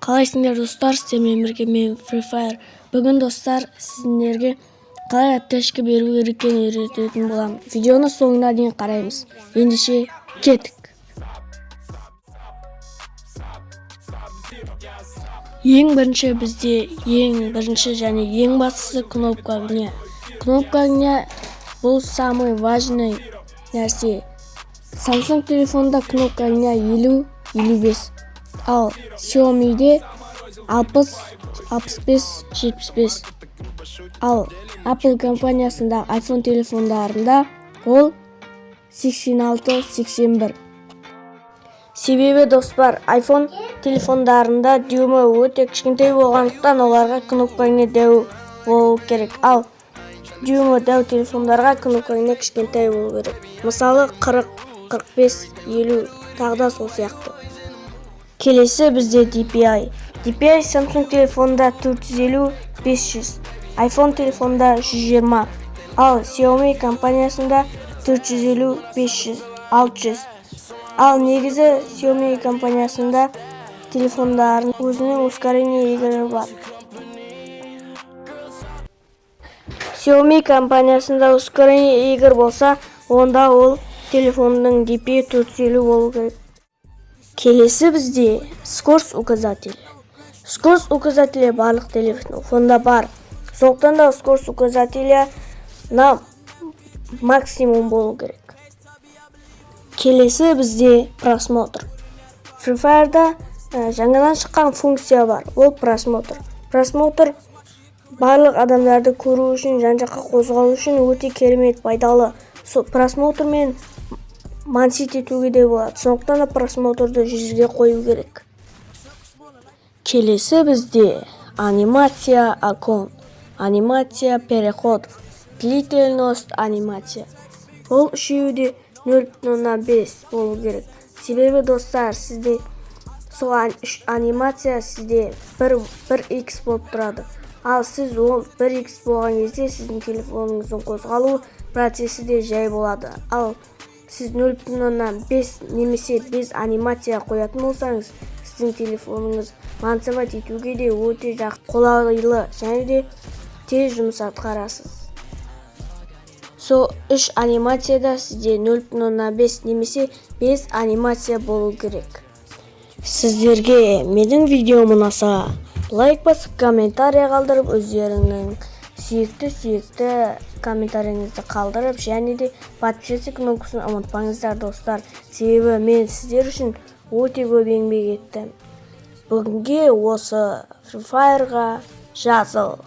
Қалайсыңдар достар, сіздермен бірге мен Free Fire. Бүгін достар, сіздерге қалай аптечка беру керек екенін үйрететін боламын. Видеоны соңына дейін қараймыз. Ендеше кеттік. Ең бірінші және ең бастысы кнопка огня. Кнопка огня бұл самый важный нәрсе. Samsung телефонда кнопка огня 50-55. Ал Xiaomi'де 60-65-75. Ал Apple компаниясында iPhone телефондарында ол 86-81. Себебі достар, iPhone телефондарында дюймы өте кішкентай болғандықтан оларға кнопка огня дәу болу керек. Ал дюймы дәу телефондарға кнопка огня кішкентай болу керек. Мысалы 40, 45, 50 тағы да сол сияқты. Келесі бізде DPI. DPI Samsung телефонда 450-500, iPhone телефонда 120, ал Xiaomi компаниясында 450-500, 600. Ал негізі Xiaomi компаниясында телефондардың өзінің ускорение егері бар. Xiaomi компаниясында ускорение егер болса, онда ол телефонның DPI 450 болу керек. Келесі бізде скорость указателі. Скорость указателі барлық телефонда бар. Сондықтан да скорость указателі на максимум болу керек. Келесі бізде просмотр. Free Fire'да жаңадан шыққан функция бар. Ол просмотр. Просмотр барлық адамдарды көру үшін, жан-жаққа қозғалу үшін өте керемет пайдалы. Просмотрмен мансит етуге де болады. Сондықтан да просмотрды 100-ге қою керек. Келесі бізде анимация окон, анимация переходов, длительность анимация. Ол үшеуі 0.5 болу керек. Себебі достар, сізде сол анимация сізде 1x болып тұрады. Ал сіз ол 1x болған кезде сіздің телефоныңыздың қозғалу процесі де жай болады. Ал сіз 0.5 немесе 5 анимация қоятын болсаңыз, сіздің телефоныңыз мансабат етуге де өте қолайлы және де тез жұмыс атқарасыз. Сол 3 анимацияда сізде 0.5 немесе 5 анимация болу керек. Сіздерге менің видеом ұнаса, лайк басып, комментарий қалдырып, өздеріңнің сүйікті комментарийіңізді қалдырып, және де подписаться кнопкасын ұмытпаңыздар достар. Себебі мен сіздер үшін өте көп еңбек еттім. Бүгінге осы Free Fire'ға жазыл.